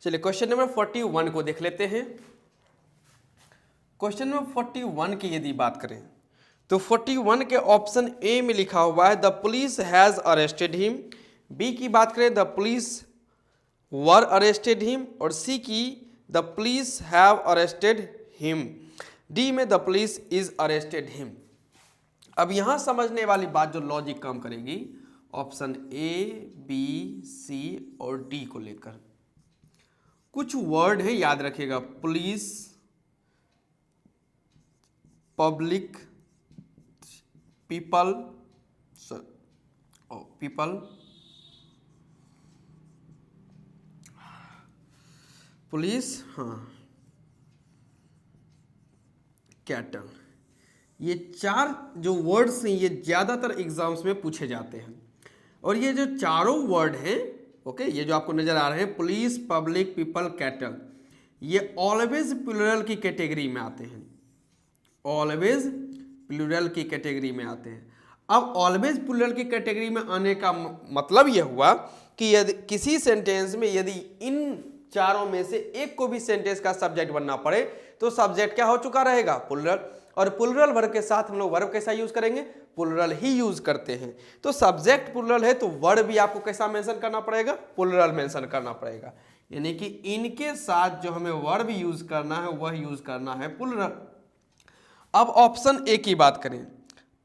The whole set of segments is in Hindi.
चलिए क्वेश्चन नंबर 41 को देख लेते हैं। क्वेश्चन नंबर 41 की यदि बात करें तो 41 के ऑप्शन ए में लिखा हुआ है the police has arrested him, B की बात करें the police were arrested him, और सी की the police have arrested him, D में the police is arrested him. अब यहां समझने वाली बात जो लॉजिक काम करेगी ऑप्शन ए बी सी और डी को लेकर, कुछ वर्ड है याद रखिएगा, पुलिस, पब्लिक, पीपल, पुलिस, हाँ, कैटल, ये चार जो वर्ड्स हैं ये ज़्यादातर एग्जाम्स में पूछे जाते हैं। और ये जो चारों वर्ड हैं, ओके, ये जो आपको नज़र आ रहे हैं पुलिस, पब्लिक, पीपल, कैटल, ये ऑलवेज प्लूरल की कैटेगरी में आते हैं, ऑलवेज प्लूरल की कैटेगरी में आते हैं। अब ऑलवेज प्लूरल की कैटेगरी में आने का मतलब यह हुआ कि यदि किसी सेंटेंस में यदि इन चारों में से एक को भी सेंटेंस का सब्जेक्ट बनना पड़े तो सब्जेक्ट क्या हो चुका रहेगा, प्लूरल। और प्लूरल वर्ब के साथ हम लोग वर्ब कैसा यूज करेंगे, प्लूरल ही यूज करते हैं। तो सब्जेक्ट प्लूरल है तो वर्ब भी आपको कैसा मेंशन करना पड़ेगा, प्लूरल मेंशन करना पड़ेगा। यानी कि इनके साथ जो हमें वर्ब यूज करना है वह यूज करना है प्लूरल। अब ऑप्शन ए की बात करें,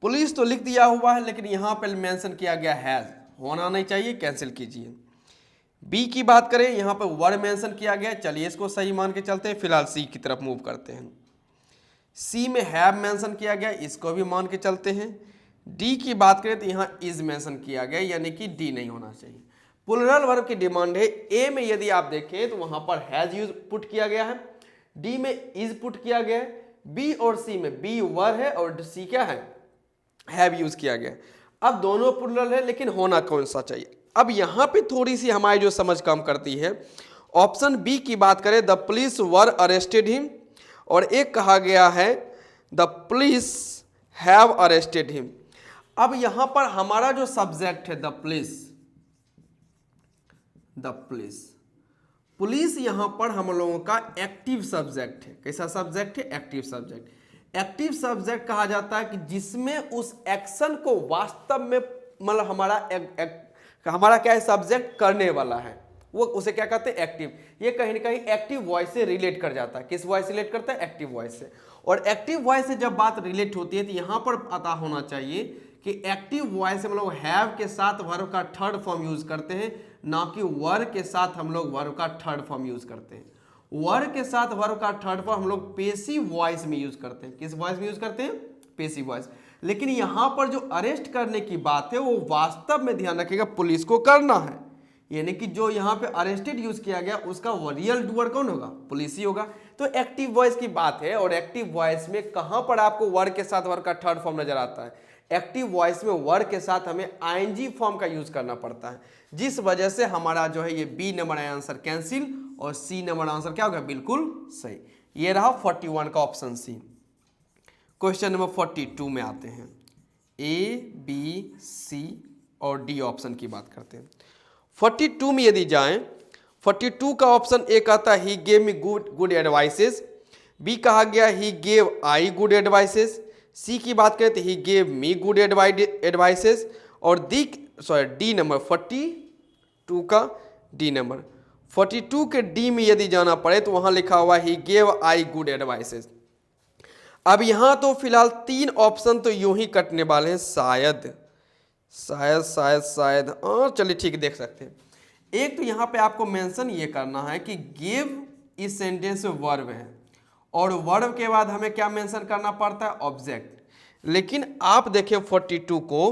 पुलिस तो लिख दिया हुआ है लेकिन यहां पर मेंशन किया गया हैज, होना नहीं चाहिए, कैंसिल कीजिए। बी की बात करें यहां पर वर्ड मेंशन किया गया, चलिए इसको सही मान के चलते हैं, फिलहाल सी की तरफ मूव करते हैं। सी में हैव मेंशन किया गया, इसको भी मान के चलते हैं। डी की बात करें तो यहाँ इज मेंशन किया गया, यानी कि डी नहीं होना चाहिए। प्लूरल वर्ब की डिमांड है। ए में यदि आप देखें तो वहां पर हैज यूज पुट किया गया है, डी में इज पुट किया गया है, बी और सी में बी वर है और सी क्या है, हैव यूज किया गया। अब दोनों प्लूरल है लेकिन होना कौन सा चाहिए। अब यहां पे थोड़ी सी हमारी जो समझ काम करती है, ऑप्शन बी की बात करें the police were arrested him, और एक कहा गया है the police have arrested him. अब यहां पर हमारा जो सब्जेक्ट है द पुलिस, पुलिस यहां पर हम लोगों का एक्टिव सब्जेक्ट है। कैसा सब्जेक्ट है, एक्टिव सब्जेक्ट। एक्टिव सब्जेक्ट कहा जाता है कि जिसमें उस एक्शन को वास्तव में मतलब हमारा क्या है, सब्जेक्ट करने वाला है, वो उसे क्या कहते हैं, एक्टिव। ये कहीं ना कहीं एक्टिव वॉइस से रिलेट कर जाता है। किस वॉइस से रिलेट करता है, एक्टिव वॉइस से। और एक्टिव वॉइस से जब बात रिलेट होती है तो यहां पर पता होना चाहिए कि एक्टिव वॉइस से हम लोग हैव के साथ वर्ब का थर्ड फॉर्म यूज करते हैं, ना कि वर के साथ हम लोग वर्ब का थर्ड फॉर्म यूज करते हैं। वर के साथ वर्ब का थर्ड फॉर्म हम लोग पेसिव वॉइस में यूज करते हैं। किस वॉइस में यूज करते हैं, पेसिव वॉइस। लेकिन यहां पर जो अरेस्ट करने की बात है वो वास्तव में ध्यान रखिएगा पुलिस को करना है। यानी कि जो यहाँ पे अरेस्टेड यूज किया गया उसका रियल डूअर कौन होगा, पुलिस ही होगा। तो एक्टिव वॉइस की बात है, और एक्टिव वॉइस में कहां पर आपको वर्ब के साथ वर्ब का थर्ड फॉर्म नजर आता है, एक्टिव वॉइस में वर्ब के साथ हमें आईएनजी फॉर्म का यूज करना पड़ता है, जिस वजह से हमारा जो है ये बी नंबर आंसर कैंसिल और सी नंबर आंसर क्या होगा, बिल्कुल सही। ये रहा 41 का ऑप्शन सी। क्वेश्चन नंबर 42 में आते हैं। ए बी सी और डी ऑप्शन की बात करते हैं। 42 में यदि जाएं, 42 का ऑप्शन ए कहता है he gave me good advices, B कहा गया he gave I good advices, C की बात करें तो he gave me good advices, और डी नंबर 42 का डी नंबर 42 के डी में यदि जाना पड़े तो वहां लिखा हुआ ही गेव आई गुड एडवाइसेस। अब यहां तो फिलहाल 3 ऑप्शन तो यूं ही कटने वाले हैं, शायद और चलिए ठीक देख सकते हैं। एक तो यहां पे आपको मेंशन ये करना है कि गिव इस सेंटेंस में वर्ब है, और वर्ब के बाद हमें क्या मेंशन करना पड़ता है, ऑब्जेक्ट। लेकिन आप देखें 42 को,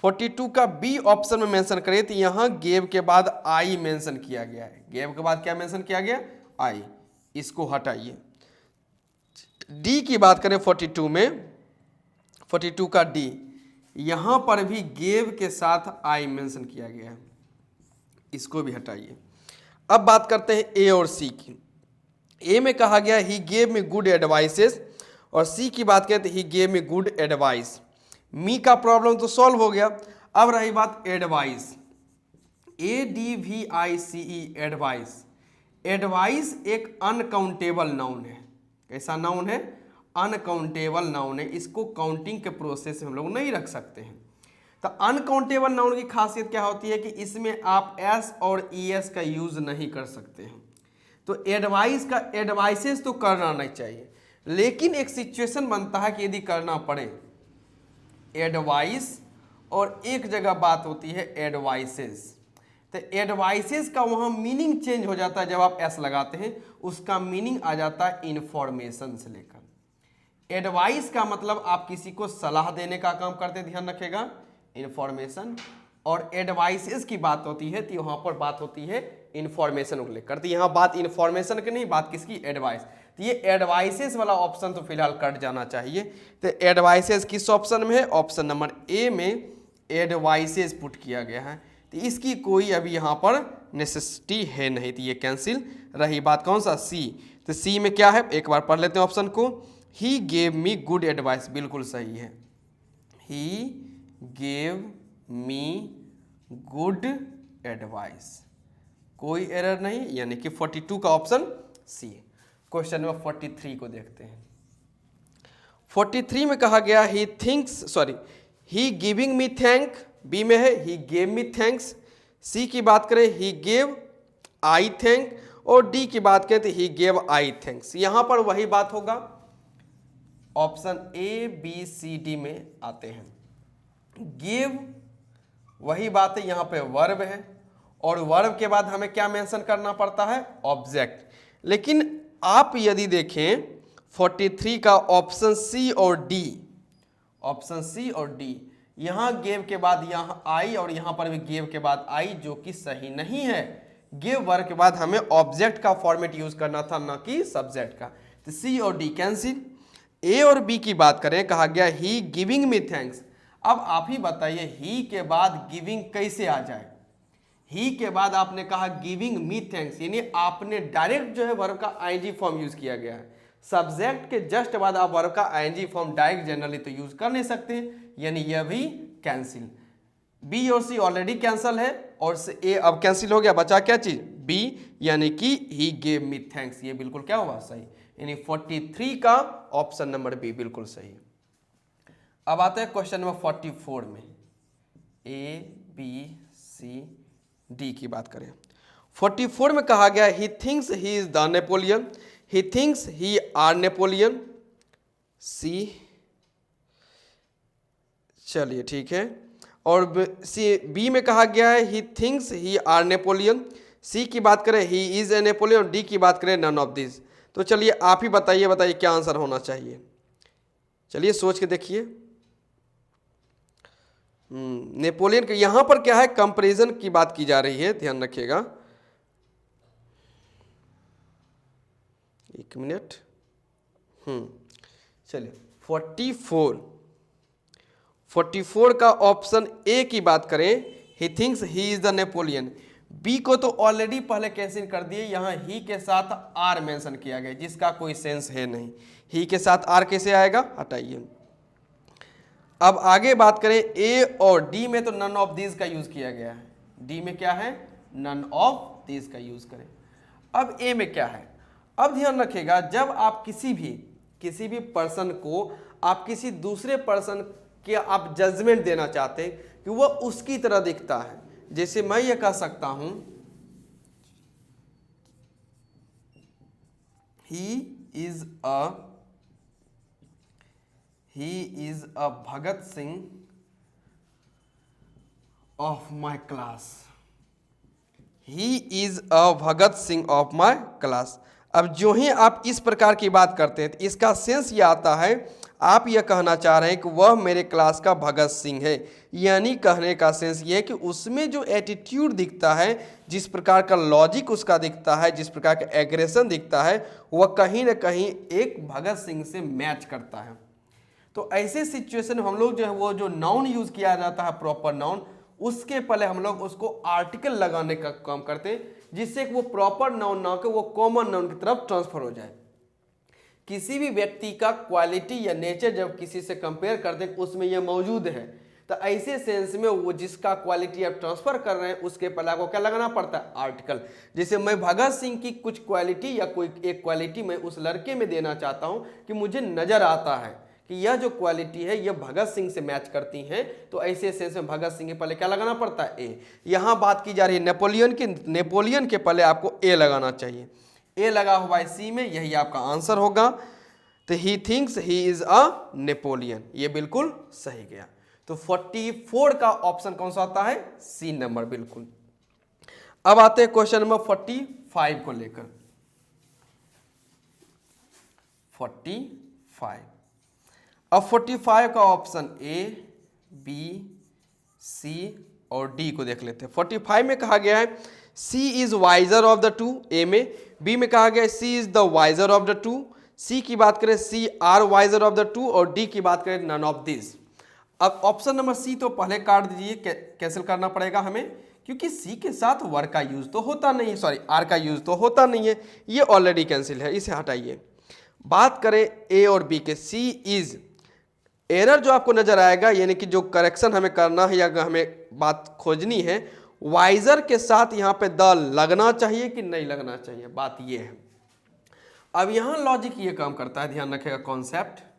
42 का बी ऑप्शन में मेंशन करें तो यहां गेव के बाद आई मेंशन किया गया है। गेव के बाद क्या मेंशन किया गया, आई, इसको हटाइए। डी की बात करें 42 में, 42 का डी, यहां पर भी गेव के साथ आई मेंशन किया गया है, इसको भी हटाइए। अब बात करते हैं ए और सी की। ए में कहा गया he gave me good advices, और सी की बात करें तो he gave me good advice. Me का प्रॉब्लम तो सॉल्व हो गया। अब रही बात एडवाइस, ADVICE एडवाइस। एडवाइस एक अनकाउंटेबल नाउन है। कैसा नाउन है? अनकाउंटेबल नाउन है। इसको काउंटिंग के प्रोसेस में हम लोग नहीं रख सकते हैं। तो अनकाउंटेबल नाउन की खासियत क्या होती है कि इसमें आप एस और ईएस का यूज नहीं कर सकते हैं। तो एडवाइस का एडवाइसेस तो करना नहीं चाहिए, लेकिन एक सिचुएशन बनता है कि यदि करना पड़े एडवाइस और एक जगह बात होती है एडवाइसेस, तो एडवाइसेस का वहाँ मीनिंग चेंज हो जाता है। जब आप एस लगाते हैं उसका मीनिंग आ जाता है इंफॉर्मेशन से लेकर। एडवाइस का मतलब आप किसी को सलाह देने का काम करते, ध्यान रखिएगा, इंफॉर्मेशन। और एडवाइसेस की बात होती है तो यहाँ पर बात होती है इंफॉर्मेशन को लेकर। तो यहाँ बात इंफॉर्मेशन की नहीं, बात किसकी? एडवाइस। तो ये एडवाइसेस वाला ऑप्शन तो फिलहाल कट जाना चाहिए। तो एडवाइसेस किस ऑप्शन में है? ऑप्शन नंबर ए में एडवाइसेस पुट किया गया है। तो इसकी कोई अभी यहाँ पर नेसेसिटी है नहीं, तो ये कैंसिल। रही बात कौन सा? सी। तो सी में क्या है? एक बार पढ़ लेते हैं ऑप्शन को। ही गेव मी गुड एडवाइस, बिल्कुल सही है। He gave me good advice, कोई एरर नहीं, यानी कि 42 का ऑप्शन सी। क्वेश्चन नंबर 43 को देखते हैं। 43 में कहा गया he thinks, sorry, he giving me thank, B में है ही गेव मी थैंक्स। सी की बात करें ही गेव आई थैंक, और डी की बात करें तो ही गेव आई थैंक्स। यहां पर वही बात होगा, option A B C D में आते हैं। गिव वही बात है, यहां पे वर्ब है, और वर्ब के बाद हमें क्या मेंशन करना पड़ता है? ऑब्जेक्ट। लेकिन आप यदि देखें 43 का ऑप्शन सी और डी, ऑप्शन सी और डी, यहां गेव के बाद यहां आई और यहां पर भी गेव के बाद आई, जो कि सही नहीं है। गिव वर्ब के बाद हमें ऑब्जेक्ट का फॉर्मेट यूज करना था, ना कि सब्जेक्ट का। तो सी और डी कैंसिल। ए और बी की बात करें, कहा गया ही गिविंग मी थैंक्स। अब आप ही बताइए ही के बाद गिविंग कैसे आ जाए? ही के बाद आपने कहा गिविंग मी थैंक्स, यानी आपने डायरेक्ट जो है वर्ब का आईएनजी फॉर्म यूज किया गया है। सब्जेक्ट के जस्ट बाद आप वर्ब का आईएनजी फॉर्म डायरेक्ट जनरली तो यूज कर नहीं सकते, यानी यह भी कैंसिल। बी और सी ऑलरेडी कैंसिल है, और ए अब कैंसिल हो गया, बचा क्या चीज? बी, यानी कि ही गेव मी थैंक्स। ये बिल्कुल क्या हुआ? सही। यानी 43 का ऑप्शन नंबर बी बिल्कुल सही। अब आते हैं क्वेश्चन नंबर 44 में। ए बी सी डी की बात करें। 44 में कहा गया he thinks he is the Napoleon, he thinks he are Napoleon. C, चलिए ठीक है। और सी बी में कहा गया है he thinks he are Napoleon. C की बात करें he is a Napoleon, D की बात करें नन ऑफ दिस। तो चलिए आप ही बताइए क्या आंसर होना चाहिए। चलिए सोच के देखिए। नेपोलियन के यहां पर क्या है? कंपैरिजन की बात की जा रही है, ध्यान रखिएगा। एक मिनट। चलिए 44 का ऑप्शन ए की बात करें, he thinks he is the Napoleon. B को तो ऑलरेडी पहले कैंसिल कर दिए, यहां ही के साथ आर मेंशन किया गया, जिसका कोई सेंस है नहीं। ही के साथ आर कैसे आएगा? हटाइए। अब आगे बात करें ए और डी में, तो नन ऑफ दीज का यूज किया गया है। डी में क्या है? नन ऑफ दीज का यूज करें। अब ए में क्या है? अब ध्यान रखिएगा, जब आप किसी भी पर्सन को, आप किसी दूसरे पर्सन के आप जजमेंट देना चाहते हैं कि वह उसकी तरह दिखता है, जैसे मैं ये कह सकता हूं he is a Bhagat Singh of my class. He is a Bhagat Singh of my class. अब जो ही आप इस प्रकार की बात करते हैं तो इसका सेंस ये आता है, आप यह कहना चाह रहे हैं कि वह मेरे क्लास का भगत सिंह है। यानी कहने का सेंस ये है कि उसमें जो एटीट्यूड दिखता है, जिस प्रकार का लॉजिक उसका दिखता है, जिस प्रकार का एग्रेशन दिखता है, वह कहीं ना कहीं एक भगत सिंह से मैच करता है। तो ऐसे सिचुएशन में हम लोग जो है वो जो नाउन यूज किया जाता है प्रॉपर नाउन, उसके पहले हम लोग उसको आर्टिकल लगाने का काम करते हैं, जिससे कि वो प्रॉपर नाउन ना हो, वो कॉमन नाउन की तरफ ट्रांसफर हो जाए। किसी भी व्यक्ति का क्वालिटी या नेचर जब किसी से कंपेयर करते हैं उसमें यह मौजूद है, तो ऐसे सेंस में वो जिसका क्वालिटी आप ट्रांसफर कर रहे हैं उसके पहले आपको क्या लगाना पड़ता है, आर्टिकल। जैसे मैं भगत सिंह की कुछ क्वालिटी या कोई एक क्वालिटी मैं उस लड़के में देना चाहता हूं कि मुझे नजर आता है कि यह जो क्वालिटी है यह भगत सिंह से मैच करती हैं, तो ऐसे सेंस में भगत सिंह के पहले क्या लगाना पड़ता है, ए। यहां बात की जा रही है नेपोलियन की, नेपोलियन के पहले आपको ए लगाना चाहिए। ए लगा हुआ है सी में, यही आपका आंसर होगा। तो ही thinks he is a Napoleon, ये बिल्कुल सही गया। तो 44 का ऑप्शन कौन सा आता है, सी नंबर, बिल्कुल। अब आते हैं क्वेश्चन नंबर 45 को लेकर। 45, अब 45 का ऑप्शन ए, बी, सी और डी को देख लेते हैं। 45 में कहा गया है she is wiser of the two, A में। बी में कहा गया है she is the wiser of the two. C की बात करें she are wiser of the two, और डी की बात करें नन ऑफ दिस। अब ऑप्शन नंबर सी तो पहले काट दीजिए, कैंसिल करना पड़ेगा हमें, क्योंकि सी के साथ वर का यूज तो होता नहीं, सॉरी आर का यूज तो होता नहीं है, ये ऑलरेडी कैंसिल है, इसे हटाइए। बात करें ए और बी के, सी इज, एरर जो आपको नजर आएगा यानी कि जो करेक्शन हमें करना है या हमें बात खोजनी है, वाइजर के साथ यहाँ पे द लगना चाहिए कि नहीं लगना चाहिए, बात ये है। अब यहाँ लॉजिक ये काम करता है, ध्यान रखिएगा कॉन्सेप्ट।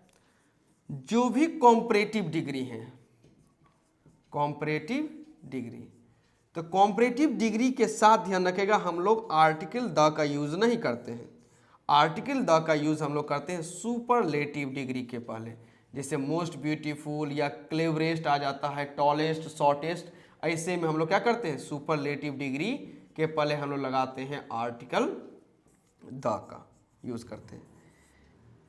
जो भी कॉम्परेटिव डिग्री है, कॉम्परेटिव डिग्री, तो कॉम्परेटिव डिग्री के साथ ध्यान रखिएगा हम लोग आर्टिकल द का यूज नहीं करते हैं। आर्टिकल द का यूज हम लोग करते हैं सुपरलेटिव डिग्री के पहले, जैसे मोस्ट ब्यूटीफुल या क्लेवरेस्ट आ जाता है, टॉलेस्ट, शॉर्टेस्ट, ऐसे में हम लोग क्या करते हैं, सुपरलेटिव डिग्री के पहले हम लोग लगाते हैं आर्टिकल द का यूज करते हैं।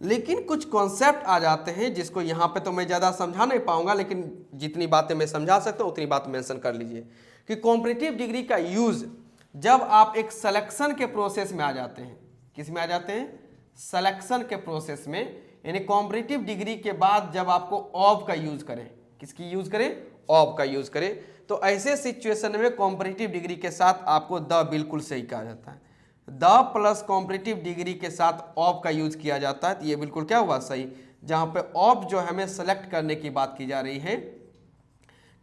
लेकिन कुछ कॉन्सेप्ट आ जाते हैं जिसको यहाँ पे तो मैं ज़्यादा समझा नहीं पाऊंगा, लेकिन जितनी बातें मैं समझा सकता हूँ उतनी बात मेंशन कर लीजिए कि कॉम्परेटिव डिग्री का यूज जब आप एक सिलेक्शन के प्रोसेस में आ जाते हैं, किस में आ जाते हैं, सिलेक्शन के प्रोसेस में, यानी कॉम्परेटिव डिग्री के बाद जब आपको ऑफ का यूज करें, किसकी यूज करें, ऑफ का यूज करें, तो ऐसे सिचुएशन में कॉम्परेटिव डिग्री के साथ आपको द बिल्कुल सही कहा जाता है। द प्लस कॉम्परेटिव डिग्री के साथ ऑफ का यूज किया जाता है, तो ये बिल्कुल क्या हुआ, सही। जहां पे ऑफ जो हमें सेलेक्ट करने की बात की जा रही है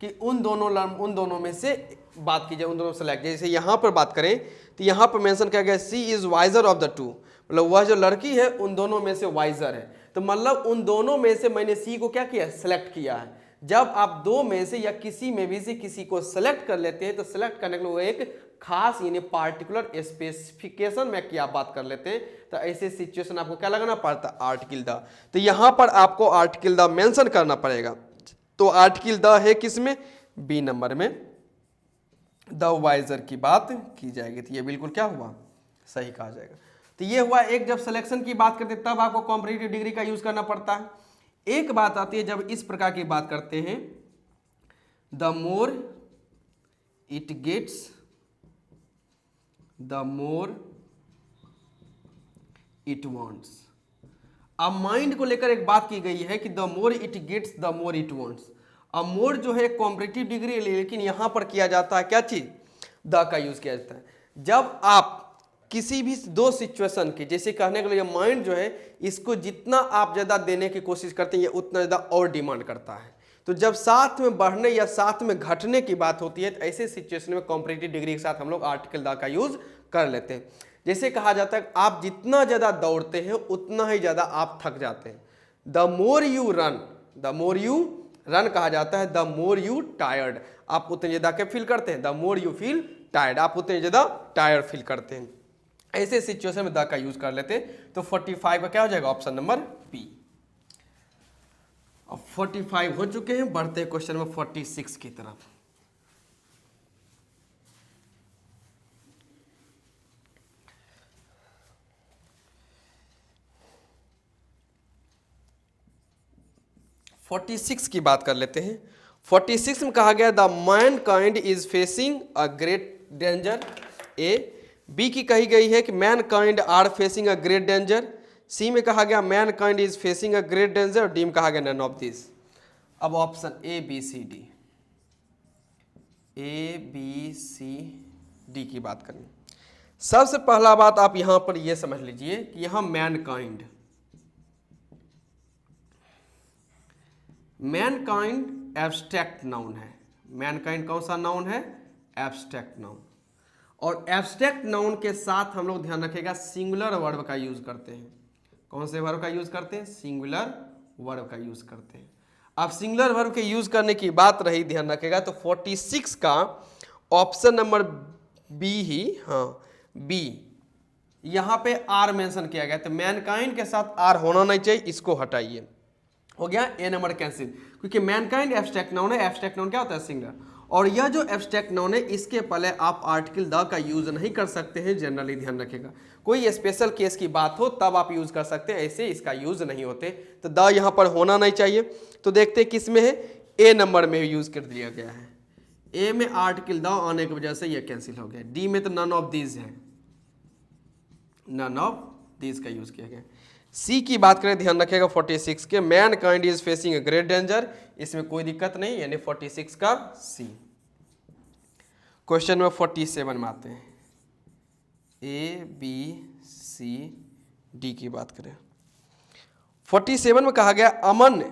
कि उन दोनों में से बात की जाए, उन दोनों सेलेक्ट, जैसे यहाँ पर बात करें तो यहाँ पर मेंशन किया गया she is wiser of the two, मतलब वह जो लड़की है उन दोनों में से वाइजर है, तो मतलब उन दोनों में से मैंने सी को क्या किया, सेलेक्ट किया है। जब आप दो में से या किसी में भी से किसी को सेलेक्ट कर लेते हैं तो सेलेक्ट करने के लिए वो एक खास यानी पार्टिकुलर स्पेसिफिकेशन में क्या बात कर लेते हैं, तो ऐसे सिचुएशन आपको क्या लगाना पड़ता है, आर्टिकल द। तो यहाँ पर आपको आर्टिकल द मेंशन करना पड़ेगा। तो आर्टिकल द है किसमें, बी नंबर में, द वाइजर की बात की जाएगी, तो ये बिल्कुल क्या हुआ, सही कहा जाएगा। तो ये हुआ एक, जब सिलेक्शन की बात करते हैं तब आपको कॉम्परेटिव डिग्री का यूज करना पड़ता है। एक बात आती है जब इस प्रकार की बात करते हैं, the more it gets, the more it wants. अब माइंड को लेकर एक बात की गई है कि the more it gets the more it wants. अब मोर जो है कॉम्परेटिव डिग्री, लेकिन यहां पर किया जाता है क्या चीज, द का यूज किया जाता है। जब आप किसी भी दो सिचुएशन की, जैसे कहने के लिए माइंड जो है इसको जितना आप ज्यादा देने की कोशिश करते हैं ये उतना ज्यादा और डिमांड करता है, तो जब साथ में बढ़ने या साथ में घटने की बात होती है तो ऐसे सिचुएशन में कॉम्परेटिव डिग्री के साथ हम लोग आर्टिकल द का यूज कर लेते हैं। जैसे कहा जाता है आप जितना ज्यादा दौड़ते हैं उतना ही ज्यादा आप थक जाते हैं। The more you run, the more you run कहा जाता है, द मोर यू टायर्ड, आप उतने ज्यादा क्या फील करते हैं, the more you feel tired, आप उतने ज्यादा टायर्ड फील करते हैं। ऐसे सिचुएशन में द का यूज कर लेते हैं। तो 45 का क्या हो जाएगा, ऑप्शन नंबर बी। अब 45 हो चुके हैं, बढ़ते हैं क्वेश्चन नंबर 46 की तरफ। की बात कर लेते हैं। 46 में कहा गया the mankind is facing a great danger, A. B की कही गई है कि mankind are facing a great danger. C में कहा गया mankind is facing a great danger, और डी में कहा गया नन ऑफ दिस। अब option A B C D, A B C D की बात करें। सबसे पहला बात आप यहां पर यह समझ लीजिए कि यहां मैनकाइंड एब्स्ट्रैक्ट नाउन है। मैनकाइंड कौन सा नाउन है? Abstract noun. और एब्स्ट्रैक्ट नाउन के साथ हम लोग ध्यान रखेगा सिंगुलर वर्ब का यूज करते हैं। कौन से वर्ब का यूज करते हैं? सिंगुलर वर्ब का यूज करते हैं। अब सिंगुलर वर्ब के यूज करने की बात रही, ध्यान रखेगा, तो 46 का ऑप्शन नंबर बी ही, हाँ बी, यहां पे आर मेंशन किया गया, तो मैनकाइंड के साथ आर होना नहीं चाहिए, इसको हटाइए, हो गया ए नंबर कैंसिल। क्योंकि मैनकाइंड एब्स्ट्रैक्ट नाउन है, एब्स्ट्रैक्ट नाउन क्या होता है? सिंगुलर। और यह जो एब्स्ट्रैक्ट नाउन है इसके पहले आप आर्टिकल द का यूज नहीं कर सकते हैं, जनरली ध्यान रखेगा। कोई स्पेशल केस की बात हो तब आप यूज कर सकते हैं, ऐसे इसका यूज नहीं होते। तो द यहाँ पर होना नहीं चाहिए। तो देखते हैं किस में है, ए नंबर में यूज कर दिया गया है। ए में आर्टिकल द आने की वजह से यह कैंसिल हो गया। डी में तो नन ऑफ दीज है, नन ऑफ दीज का यूज किया गया। सी की बात करें, ध्यान रखेगा 46 के, man kind is facing a great danger, इसमें कोई दिक्कत नहीं, यानी 46 का सी। क्वेश्चन नंबर 47 में आते हैं। ए बी सी डी की बात करें, 47 में कहा गया अमन,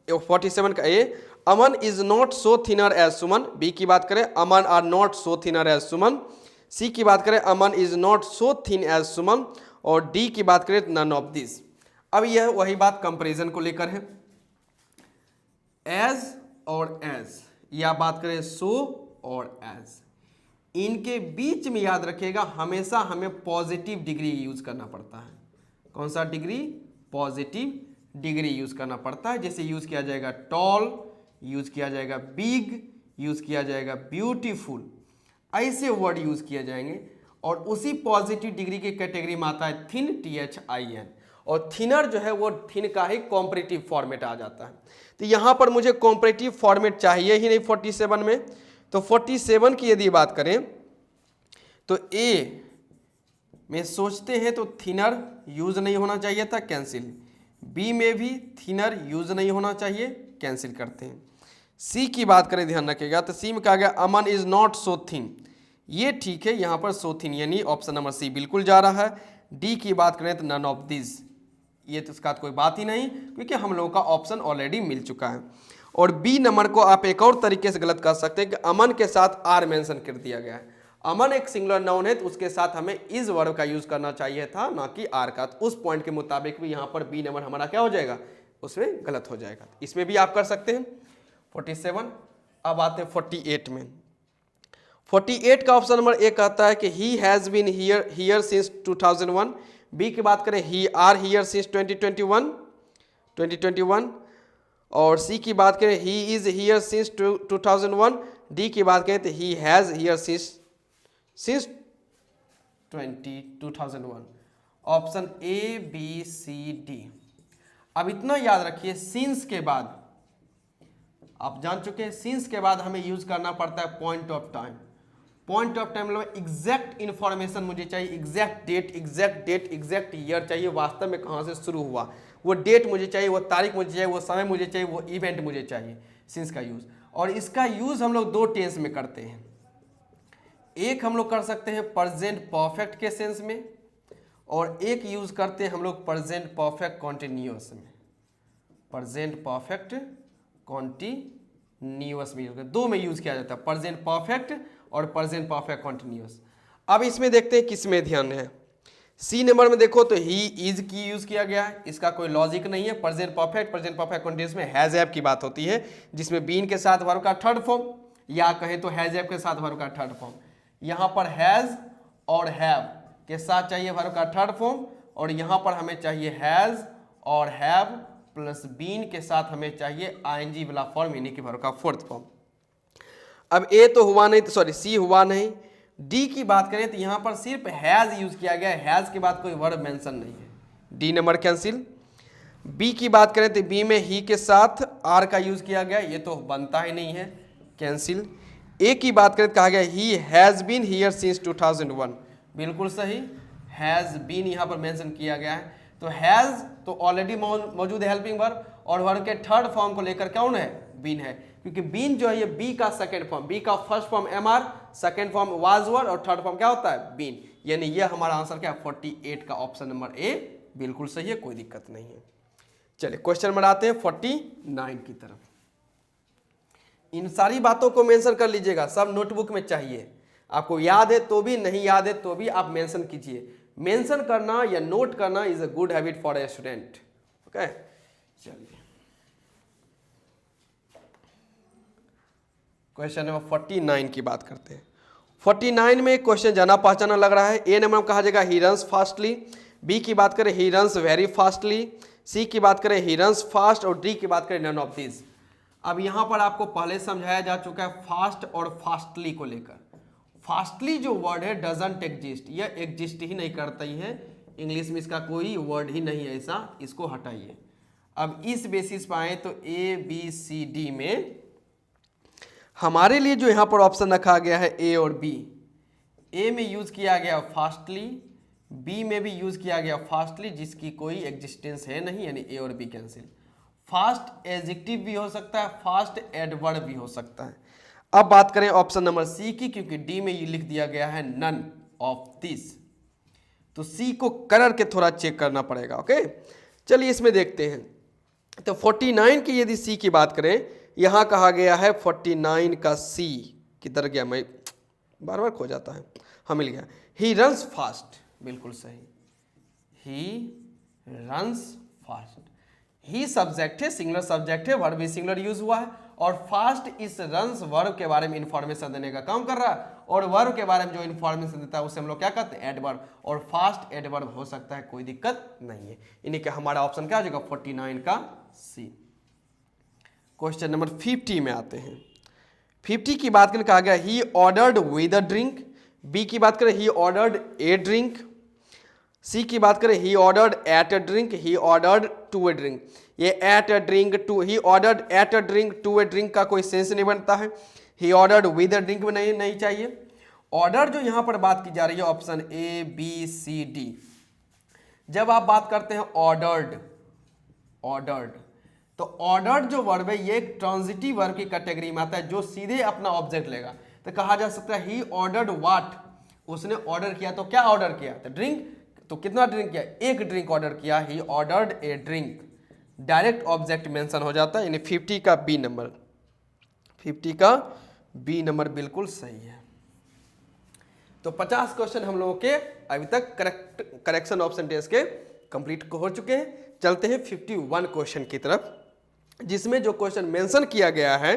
47 का A, Aman is not so thinner as Suman. B की बात करें, Aman are not so thinner as Suman. C की बात करें, Aman is not so thin as Suman. और डी की बात करें, नन ऑफ दिस। अब यह वही बात कंपैरिजन को लेकर है, एज और एज, या बात करें सो और एज, इनके बीच में याद रखिएगा हमेशा हमें पॉजिटिव डिग्री यूज करना पड़ता है। कौन सा डिग्री? पॉजिटिव डिग्री यूज करना पड़ता है। जैसे यूज किया जाएगा टॉल, यूज किया जाएगा बिग, यूज किया जाएगा ब्यूटीफुल, ऐसे वर्ड यूज किए जाएंगे। और उसी पॉजिटिव डिग्री की कैटेगरी में आता है थिन, THIN। और थिनर जो है वो थिन का ही कॉम्परेटिव फॉर्मेट आ जाता है। तो यहाँ पर मुझे कॉम्परेटिव फॉर्मेट चाहिए ही नहीं 47 में। तो 47 की यदि बात करें तो ए में सोचते हैं तो थिनर यूज नहीं होना चाहिए था, कैंसिल। बी में भी थिनर यूज नहीं होना चाहिए, कैंसिल करते हैं। सी की बात करें, ध्यान रखिएगा, तो सी में कहा गया अमन इज नॉट सो थिन, ये ठीक है, यहाँ पर सो थिन, यानी ऑप्शन नंबर सी बिल्कुल जा रहा है। डी की बात करें तो नन ऑफ दिस, ये तो इसका कोई बात ही नहीं, क्योंकि हम लोगों का ऑप्शन ऑलरेडी मिल चुका है। और बी नंबर को आप एक और तरीके से गलत कर सकते हैं कि अमन के साथ आर मेंशन कर दिया गया है। अमन एक सिंगुलर नाउन है तो उसके साथ हमें इज वर्ब का यूज करना चाहिए था, ना कि आर का। तो उस पॉइंट के मुताबिक भी यहाँ पर बी नंबर हमारा क्या हो जाएगा, उसमें गलत हो जाएगा। इसमें भी आप कर सकते हैं 47। अब आते हैं 48 में। 48 का ऑप्शन नंबर ए कहता है कि he has been here since 2001। B की बात करें, ही आर हियर सिंस 2021। और सी की बात करें, he is here since 2001। D की बात करें तो he has here since 2001। Option A B C D. अब इतना याद रखिए, सिंस के बाद आप जान चुके हैं, सिंस के बाद हमें यूज करना पड़ता है point of time. Point of time मतलब एग्जैक्ट इंफॉर्मेशन मुझे चाहिए, एग्जैक्ट डेट, एग्जैक्ट ईयर चाहिए, वास्तव में कहाँ से शुरू हुआ, वो डेट मुझे चाहिए, वो तारीख मुझे चाहिए, वो समय मुझे चाहिए, वो इवेंट मुझे चाहिए, सिंस का यूज। और इसका यूज हम लोग दो टेंस में करते हैं। एक हम लोग कर सकते हैं प्रेजेंट परफेक्ट के सेंस में, और एक यूज करते हैं हम लोग प्रेजेंट परफेक्ट कॉन्टिन्यूअस में। प्रेजेंट परफेक्ट कॉन्टिन्यूअस में, दो में यूज किया जाता है, प्रेजेंट परफेक्ट और प्रेजेंट परफेक्ट कॉन्टिन्यूअस। अब इसमें देखते हैं किस में ध्यान है। सी नंबर में देखो तो ही इज की यूज किया गया है, इसका कोई लॉजिक नहीं है। प्रेजेंट परफेक्ट कॉन्टिन्यूअस में हैज हैव की बात होती है, जिसमें बीन के साथ वर्ब का थर्ड फॉर्म, या कहें तो हैज हैव के साथ वर्ब का थर्ड फॉर्म। यहाँ पर हैज और हैव के साथ चाहिए वर्ब का थर्ड फॉर्म, और यहाँ पर हमें चाहिए हैज और हैव प्लस बीन के साथ हमें चाहिए आईएनजी वाला फॉर्म, यानी कि वर्ब का फोर्थ फॉर्म। अब ए तो हुआ नहीं, तो सॉरी सी हुआ नहीं। डी की बात करें तो यहाँ पर सिर्फ हैज यूज किया गया है, हैज के बाद कोई वर्ब मेंशन नहीं है, डी नंबर कैंसिल। बी की बात करें तो बी में ही के साथ आर का यूज किया गया, ये तो बनता ही नहीं है, कैंसिल। ए की बात करें तो कहा गया he has been here since 2001, बिल्कुल सही, हैज बीन यहाँ पर मेंशन किया गया है। तो हैज तो ऑलरेडी मौजूद है हेल्पिंग वर्ब, और वर्ब के थर्ड फॉर्म को लेकर कौन है, बीन है, क्योंकि बीन जो है ये बी का सेकंड फॉर्म, बी का first form MR, second form was वर, और थर्ड फॉर्म क्या होता है, बीन। यानी ये हमारा आंसर क्या है, 48 का ऑप्शन नंबर ए बिल्कुल सही है, कोई दिक्कत नहीं है। चलिए क्वेश्चन नंबर आते हैं 49 की तरफ। इन सारी बातों को मेंशन कर लीजिएगा, सब नोटबुक में चाहिए। आपको याद है तो भी, नहीं याद है तो भी आप मेंशन कीजिए। मेंशन करना या नोट करना is a good habit for a student. Okay, चलिए क्वेश्चन नंबर 49 की बात करते हैं। 49 में क्वेश्चन जाना पहचाना लग रहा है। ए नंबर में कहा जाएगा ही रन्स फास्टली, बी की बात करें ही रन्स वेरी फास्टली, सी की बात करें ही रन्स फास्ट, और डी की बात करें नन ऑफ दिस। अब यहाँ पर आपको पहले समझाया जा चुका है फास्ट और फास्टली को लेकर। फास्टली जो वर्ड है डजंट एग्जिस्ट, यह एग्जिस्ट ही नहीं करता ही है, इंग्लिश में इसका कोई वर्ड ही नहीं है ऐसा, इसको हटाइए। अब इस बेसिस पर आए तो ए बी सी डी में हमारे लिए जो यहाँ पर ऑप्शन रखा गया है ए और बी, ए में यूज किया गया फास्टली, बी में भी यूज किया गया फास्टली, जिसकी कोई एग्जिस्टेंस है नहीं, यानी ए और बी कैंसिल। फास्ट एडजेक्टिव भी हो सकता है, फास्ट एडवर्ब भी हो सकता है। अब बात करें ऑप्शन नंबर सी की, क्योंकि डी में ये लिख दिया गया है नन ऑफ दिस, तो सी को कर के थोड़ा चेक करना पड़ेगा। ओके, चलिए इसमें देखते हैं। तो 49 की यदि सी की बात करें, यहां कहा गया है 49 का सी किधर गया, मैं बार बार खो जाता है, हाँ मिल गया। ही रन्स फास्ट, बिल्कुल सही, he runs fast. He subject है, सिंगुलर सब्जेक्ट है, वर्ब भी सिंगुलर यूज हुआ है, और फास्ट इस रन्स वर्ब के बारे में इंफॉर्मेशन देने का काम कर रहा है, और वर्ब के बारे में जो इंफॉर्मेशन देता है उसे हम लोग क्या कहते हैं, एडवर्ब, और फास्ट एडवर्ब हो सकता है, कोई दिक्कत नहीं है। इन्हीं का हमारा ऑप्शन क्या हो जाएगा 49 का सी। क्वेश्चन नंबर 50 में आते हैं। 50 की बात करें, कहा गया he ordered with a drink, B की बात करें ही ऑर्डर्ड ए ड्रिंक, सी की बात करें he ordered at a drink, he ordered to a drink. ये at a drink, to, he ordered at a drink, to a drink का कोई सेंस नहीं बनता है, he ordered with a drink में नहीं चाहिए। ऑर्डर जो यहां पर बात की जा रही है option A B C D, जब आप बात करते हैं ऑर्डर्ड, तो ऑर्डर्ड जो वर्ब है ये एक ट्रांजिटिव वर्ब की कैटेगरी में आता है, जो सीधे अपना ऑब्जेक्ट लेगा। तो कहा जा सकता है ही ऑर्डर्ड व्हाट, उसने ऑर्डर किया, तो क्या ऑर्डर किया, तो ड्रिंक, तो कितना ड्रिंक किया, एक ड्रिंक ऑर्डर किया, he ordered A drink, direct object mention हो जाता है, यानी 50 का बी नंबर, 50 का बी नंबर बिल्कुल सही है। तो 50 क्वेश्चन हम लोगों के अभी तक करेक्शन ऑप्शन टेस्ट के कंप्लीट हो चुके हैं। चलते हैं 51 क्वेश्चन की तरफ, जिसमें जो क्वेश्चन मेंशन किया गया है